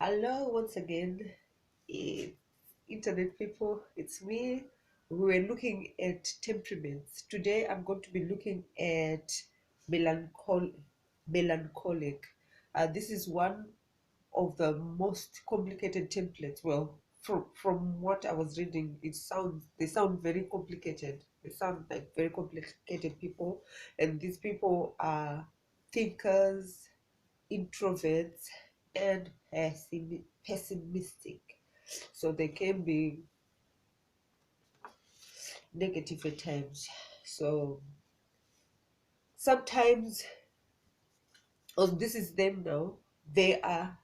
Hello, once again, it's internet people. It's me. We're looking at temperaments. Today, I'm going to be looking at melancholic. This is one of the most complicated templates. Well, from what I was reading, they sound very complicated. They sound like very complicated people, and these people are thinkers, introverts, and pessimistic. So they can be negative at times. So sometimes, oh, this is them now. They are,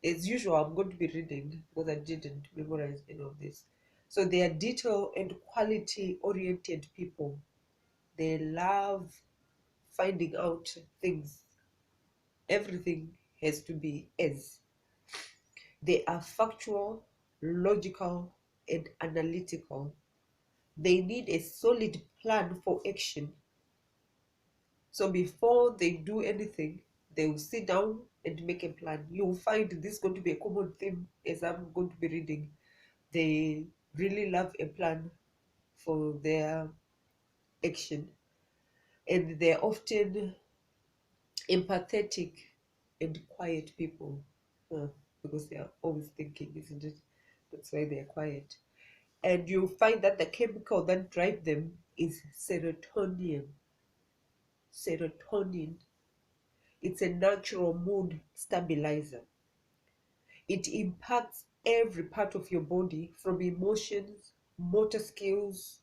as usual, I'm going to be reading because I didn't memorize any of this. So they are detail and quality oriented people. They love finding out things. Everything has to be as. They are factual, logical, and analytical. They need a solid plan for action. So before they do anything, they will sit down and make a plan. You'll find this is going to be a common theme as I'm going to be reading. They really love a plan for their action, and they're often empathetic and quiet people. Because they are always thinking, isn't it? That's why they're quiet. And you'll find that the chemical that drives them is serotonin. Serotonin. It's a natural mood stabilizer. It impacts every part of your body from emotions, motor skills,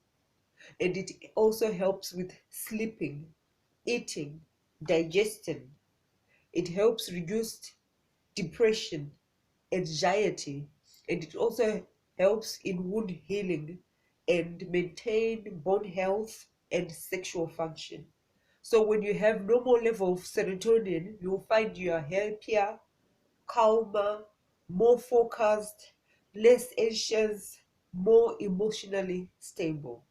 and it also helps with sleeping, eating, digestion. It helps reduce depression, anxiety, and it also helps in wound healing and maintain bone health and sexual function. So when you have normal level of serotonin, you'll find you are happier, calmer, more focused, less anxious, more emotionally stable.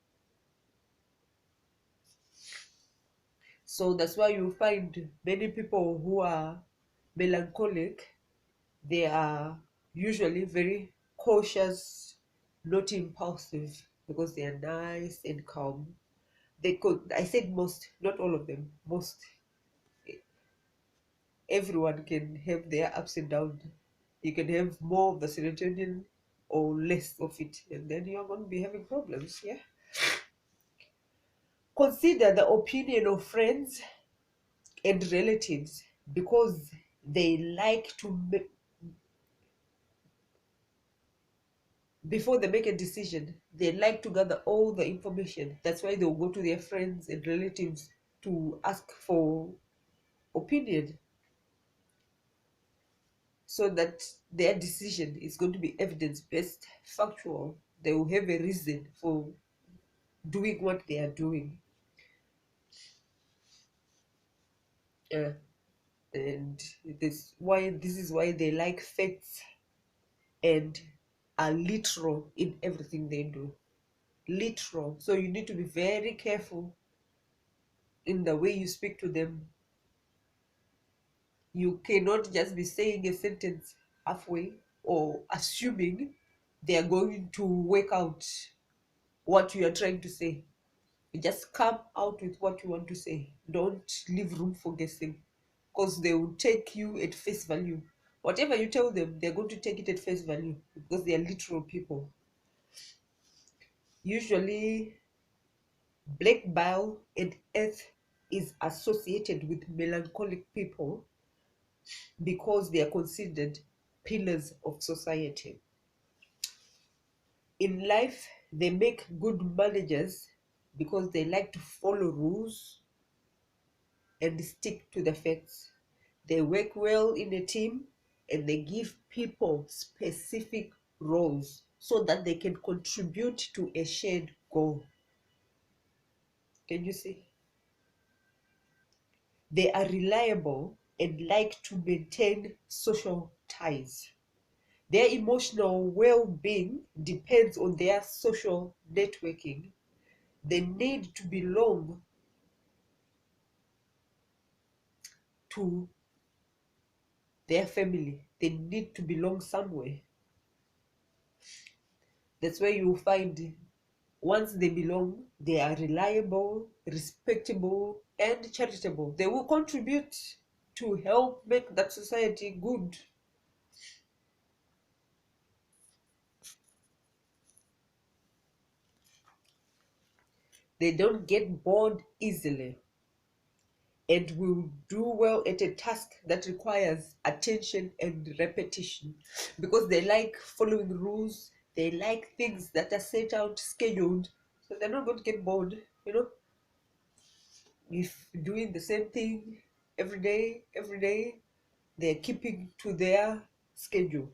So that's why you find many people who are melancholic, they are usually very cautious, not impulsive, because they are nice and calm. I said most, not all of them, most. Everyone can have their ups and downs. You can have more of the serotonin or less of it, and then you're going to be having problems. Yeah. Consider the opinion of friends and relatives because they like to before they make a decision, they like to gather all the information. That's why they'll go to their friends and relatives to ask for opinion so that their decision is going to be evidence-based, factual. They will have a reason for doing what they are doing. Uh, and this is why they like facts and are literal in everything they do. Literal. So you need to be very careful in the way you speak to them. You cannot just be saying a sentence halfway or assuming they are going to work out what you are trying to say. You just come out with what you want to say. Don't leave room for guessing because they will take you at face value. Whatever you tell them, they're going to take it at face value because they are literal people. Usually, black bile and earth is associated with melancholic people because they are considered pillars of society. In life, they make good managers because they like to follow rules and stick to the facts. They work well in a team and they give people specific roles so that they can contribute to a shared goal. Can you see? They are reliable and like to maintain social ties. Their emotional well being depends on their social networking. They need to belong to their family. They need to belong somewhere. That's where you find once they belong, they are reliable, respectable, and charitable. They will contribute to help make that society good. They don't get bored easily and will do well at a task that requires attention and repetition because they like following rules, they like things that are set out, scheduled, so they're not going to get bored, if doing the same thing every day, they're keeping to their schedule.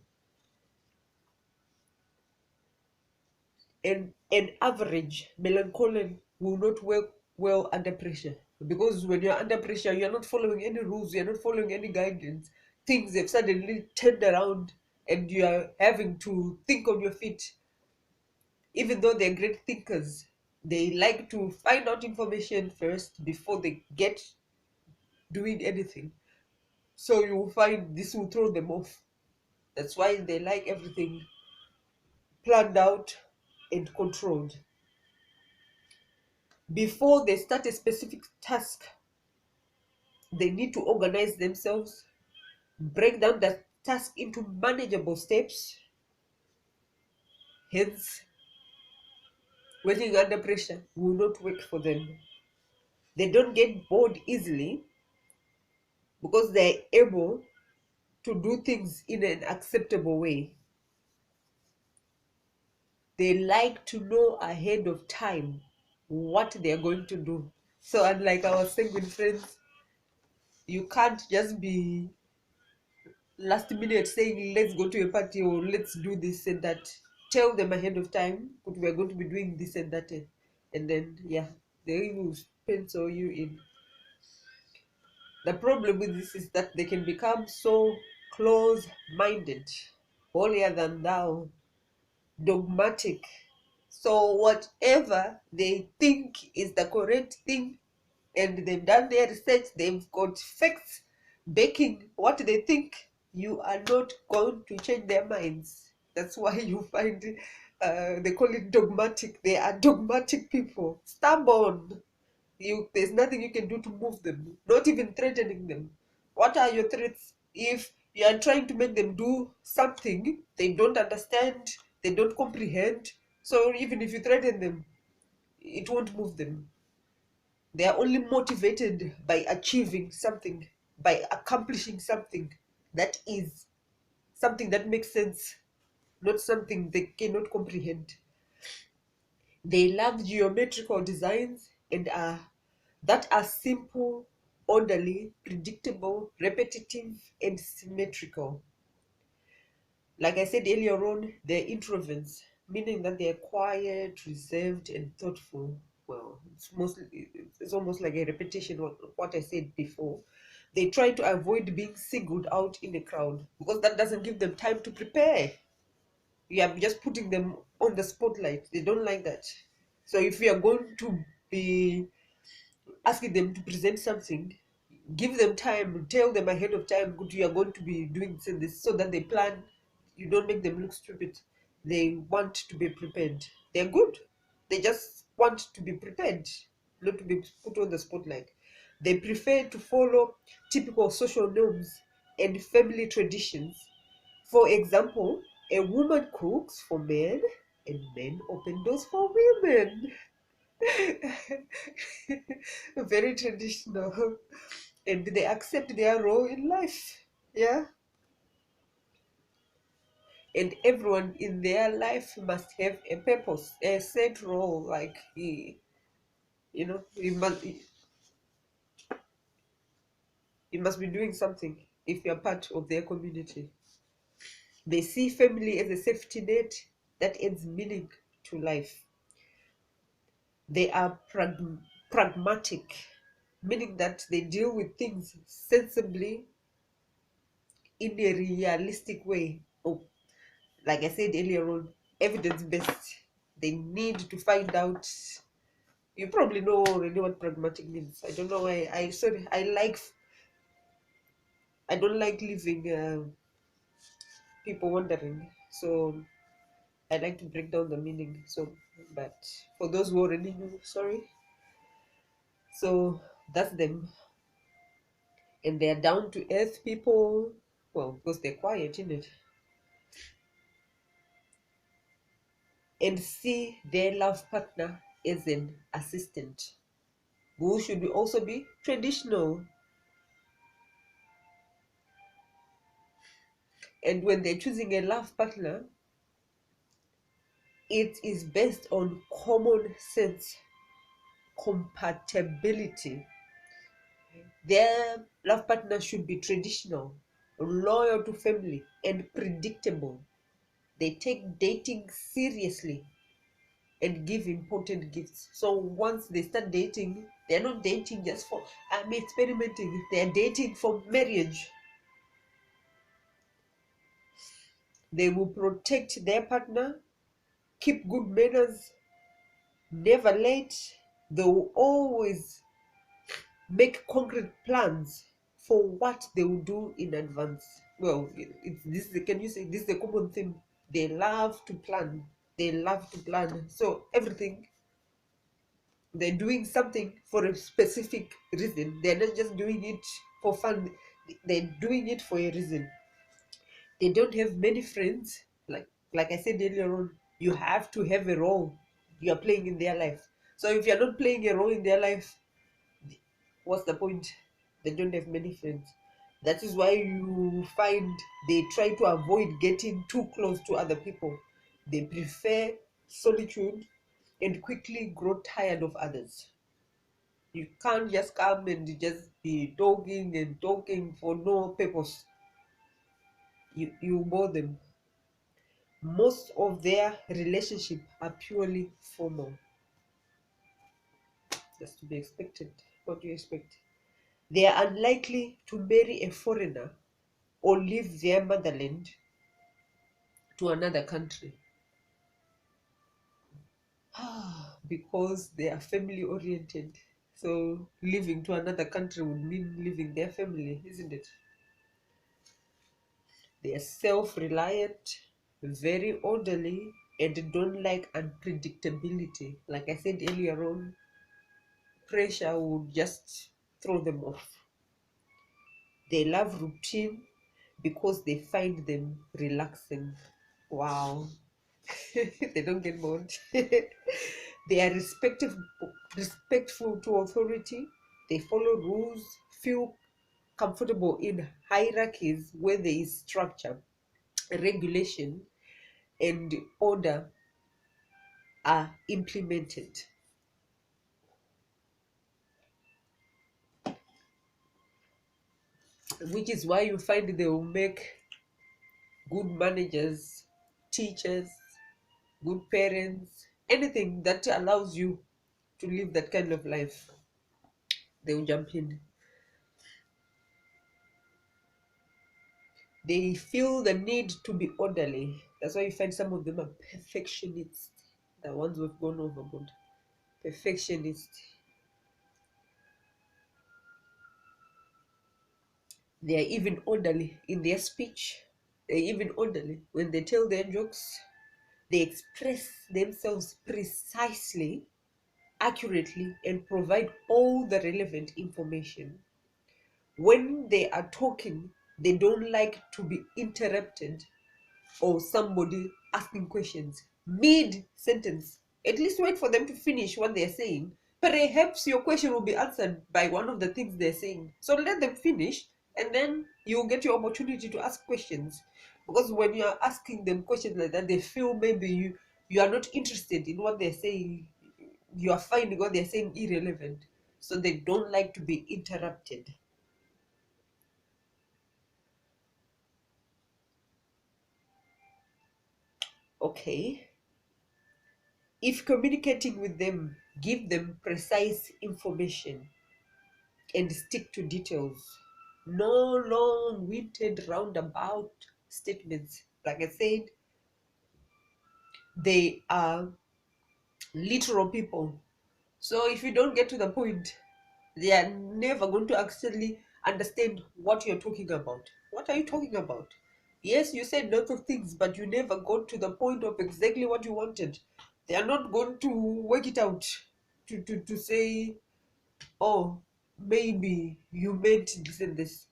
And an average melancholic will not work well under pressure because when you're under pressure, you're not following any rules, you're not following any guidance. Things have suddenly turned around and you are having to think on your feet. Even though they're great thinkers, they like to find out information first before they get doing anything. So you will find this will throw them off. That's why they like everything planned out and controlled. Before they start a specific task, they need to organize themselves, break down the task into manageable steps. Hence, working under pressure will not work for them. They don't get bored easily because they're able to do things in an acceptable way. They like to know ahead of time what they're going to do. So, unlike our sanguine friends, you can't just be last minute saying let's go to a party or let's do this and that. Tell them ahead of time that we're going to be doing this and that, and then yeah, they will pencil you in. The problem with this is that they can become so close-minded, holier than thou, dogmatic. So whatever they think is the correct thing, and they've done their research, they've got facts backing what they think, you are not going to change their minds. That's why you find they call it dogmatic. They are dogmatic people, stubborn. There's nothing you can do to move them, not even threatening them. What are your threats? If you are trying to make them do something they don't understand, they don't comprehend, so even if you threaten them, it won't move them. They are only motivated by achieving something, by accomplishing something that is something that makes sense, not something they cannot comprehend. They love geometrical designs and that are simple, orderly, predictable, repetitive, and symmetrical. Like I said earlier on, they're introverts, meaning that they're quiet, reserved, and thoughtful. Well, it's almost like a repetition of what I said before. They try to avoid being singled out in a crowd because that doesn't give them time to prepare. You are just putting them on the spotlight. They don't like that. So if you are going to be asking them to present something, give them time, tell them ahead of time, good, you are going to be doing this and this, so that they plan. You don't make them look stupid. They want to be prepared. They're good. They just want to be prepared, not to be put on the spotlight. They prefer to follow typical social norms and family traditions. For example, a woman cooks for men and men open doors for women. Very traditional, and they accept their role in life. Yeah, and everyone in their life must have a purpose, a set role. Like you must be doing something if you're part of their community. They see family as a safety net that adds meaning to life. They are pragmatic, meaning that they deal with things sensibly in a realistic way. Oh, like I said earlier on, evidence based. They need to find out. You probably know already what pragmatic means. I don't know why. I like I don't like leaving people wondering. So I like to break down the meaning. So, but for those who already knew, sorry. So that's them, and they're down to earth people. Well, because they're quiet in it, and see their love partner as an assistant, who should also be traditional. And when they're choosing a love partner, it is based on common sense, compatibility. Their love partner should be traditional, loyal to family, and predictable. They take dating seriously and give important gifts. So once they start dating, they're not dating just for I'm experimenting. They're dating for marriage. They will protect their partner, keep good manners, never late. They will always make concrete plans for what they will do in advance. Well, can you say this is a common thing? They love to plan. They love to plan. So everything, they're doing something for a specific reason. They're not just doing it for fun. They're doing it for a reason. They don't have many friends. Like I said earlier on, you have to have a role you're playing in their life. So if you're not playing a role in their life, what's the point? They don't have many friends. That is why you find they try to avoid getting too close to other people. They prefer solitude and quickly grow tired of others. You can't just come and just be talking and talking for no purpose. You bore them. Most of their relationship are purely formal. That's to be expected. What do you expect? They are unlikely to marry a foreigner or leave their motherland to another country. Because they are family oriented. So living to another country would mean leaving their family, isn't it? They are self-reliant, very orderly, and don't like unpredictability. Like I said earlier on, pressure would just throw them off. They love routine because they find them relaxing. Wow. They don't get bored. They are respectful to authority. They follow rules, feel comfortable in hierarchies where there is structure, regulation, and order are implemented. Which is why you find they will make good managers, teachers, good parents, anything that allows you to live that kind of life, they will jump in. They feel the need to be orderly. That's why you find some of them are perfectionists. The ones who've gone overboard. Perfectionists. They are even orderly in their speech. They're even orderly when they tell their jokes. They express themselves precisely, accurately, and provide all the relevant information. When they are talking, they don't like to be interrupted or somebody asking questions mid sentence. At least wait for them to finish what they're saying. Perhaps your question will be answered by one of the things they're saying. So let them finish, and then you'll get your opportunity to ask questions. Because when you are asking them questions like that, they feel maybe you are not interested in what they're saying. You are finding what they're saying irrelevant. So they don't like to be interrupted. Okay. If communicating with them, give them precise information and stick to details. No long-winded roundabout statements. Like I said, they are literal people. So if you don't get to the point, they are never going to actually understand what you're talking about. What are you talking about? Yes, you said lots of things, but you never got to the point of exactly what you wanted. They are not going to work it out to say, oh, maybe you meant this and this.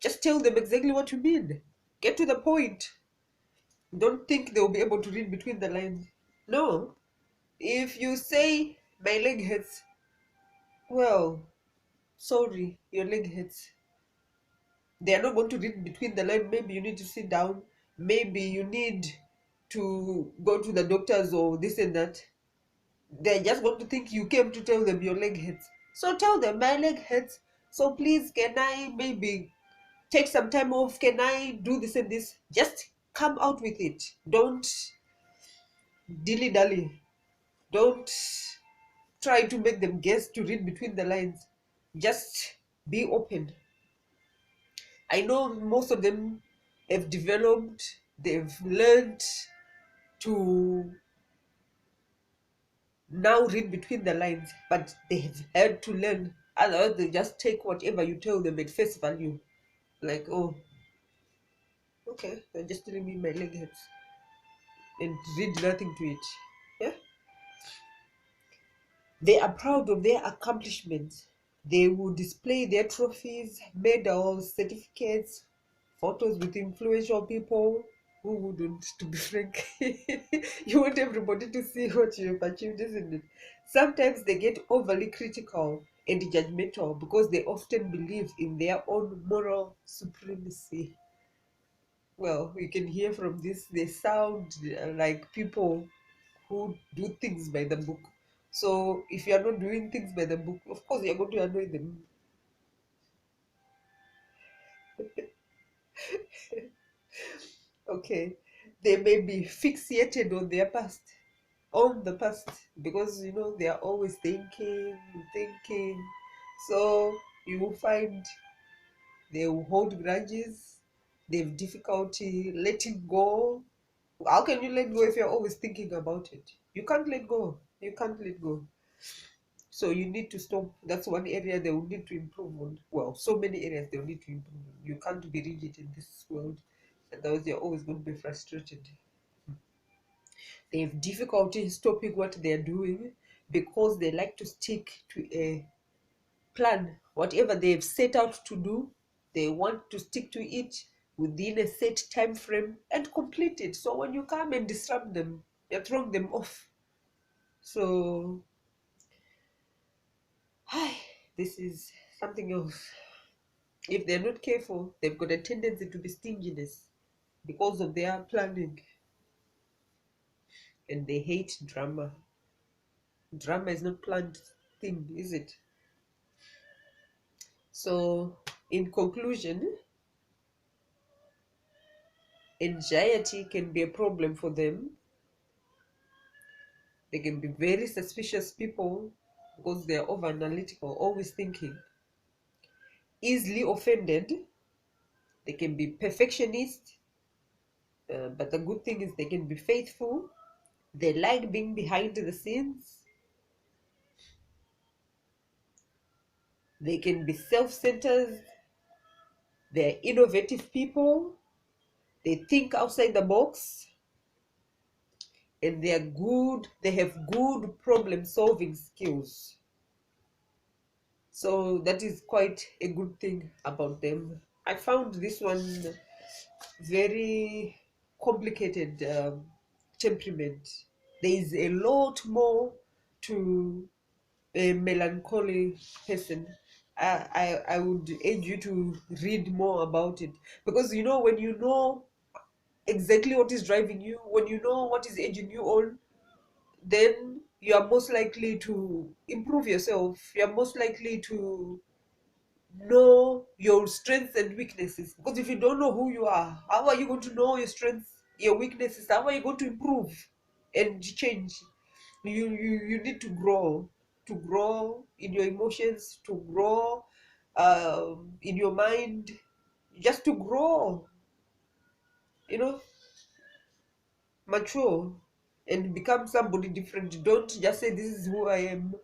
Just tell them exactly what you mean. Get to the point. Don't think they'll be able to read between the lines. No. If you say, my leg hurts, well, sorry, your leg hurts. They are not going to read between the lines. Maybe you need to sit down. Maybe you need to go to the doctors or this and that. They're just going to think you came to tell them your leg hurts. So tell them, my leg hurts. So please, can I maybe take some time off? Can I do this and this? Just come out with it. Don't dilly dally. Don't try to make them guess to read between the lines. Just be open. I know most of them have developed, they've learned to now read between the lines, but they have had to learn. Otherwise, they just take whatever you tell them at face value. Like, oh, okay, they're just telling me my leg hurts and read nothing to it. Yeah? They are proud of their accomplishments. They will display their trophies, medals, certificates, photos with influential people. Who wouldn't, to be frank? You want everybody to see what you've achieved, isn't it? Sometimes they get overly critical and judgmental because they often believe in their own moral supremacy. Well, we can hear from this, they sound like people who do things by the book. So if you are not doing things by the book, of course you're going to annoy them. Okay. They may be fixated on the past, because they are always thinking. So you will find they will hold grudges, they have difficulty letting go. How can you let go if you're always thinking about it? You can't let go. You can't let go. So you need to stop. That's one area they will need to improve on. Well, so many areas they will need to improve on. You can't be rigid in this world. Otherwise, you're always going to be frustrated. They have difficulty stopping what they're doing because they like to stick to a plan. Whatever they've set out to do, they want to stick to it within a set time frame and complete it. So when you come and disrupt them, you're throwing them off. So, hi, this is something else. If they're not careful, they've got a tendency to be stinginess because of their planning, and they hate drama. Drama is not planned thing, is it? So, in conclusion, anxiety can be a problem for them. They can be very suspicious people because they are over analytical, always thinking, easily offended. They can be perfectionist, but the good thing is they can be faithful. They like being behind the scenes. They can be self-centered. They're innovative people. They think outside the box, and they have good problem solving skills. So that is quite a good thing about them. I found this one very complicated temperament. There is a lot more to a melancholy person. I would urge you to read more about it, because when you know exactly what is driving you, when you know what is edging you on, then you are most likely to improve yourself. You are most likely to know your strengths and weaknesses. Because if you don't know who you are, how are you going to know your strengths, your weaknesses? How are you going to improve and change? You need to grow in your emotions, to grow in your mind, just to grow, you know, mature and become somebody different. Don't just say this is who I am.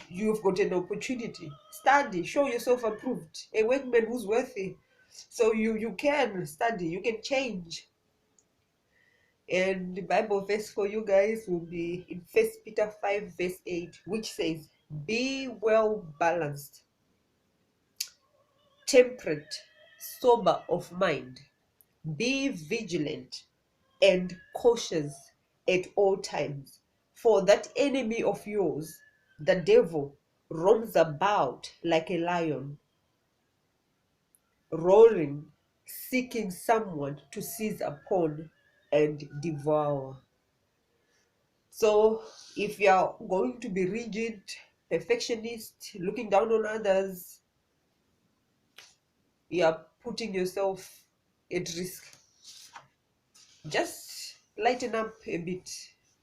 you've got an opportunity. Study, show yourself approved, a workman who's worthy. So you can study, you can change. And the Bible verse for you guys will be in 1 Peter 5 verse 8, which says, be well balanced, temperate, sober of mind, be vigilant and cautious at all times. For that enemy of yours, the devil, roams about like a lion, roaring, seeking someone to seize upon and devour. So if you are going to be rigid, perfectionist, looking down on others, you are putting yourself at risk. Just lighten up a bit.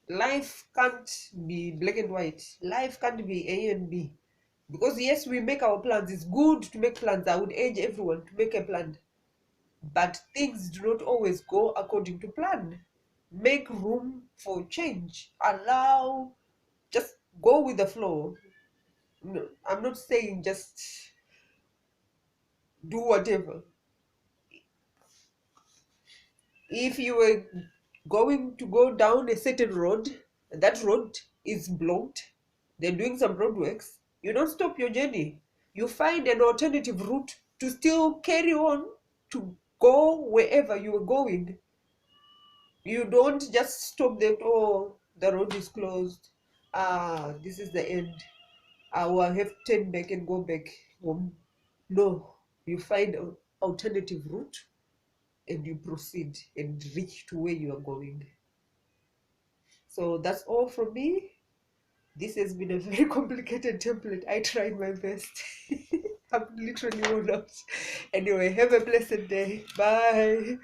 Life can't be black and white. Life can't be A and B. Because yes, we make our plans. It's good to make plans. I would urge everyone to make a plan. But things do not always go according to plan. Make room for change. Allow, just go with the flow. No, I'm not saying just do whatever. If you were going to go down a certain road, and that road is blocked, they're doing some roadworks, you don't stop your journey. You find an alternative route to still carry on to go wherever you are going. You don't just stop there. Oh, the road is closed. This is the end. I will have to turn back and go back home. No, you find an alternative route and you proceed and reach to where you are going. So that's all from me. This has been a very complicated template. I tried my best. I'm literally worn out. Anyway, have a blessed day. Bye.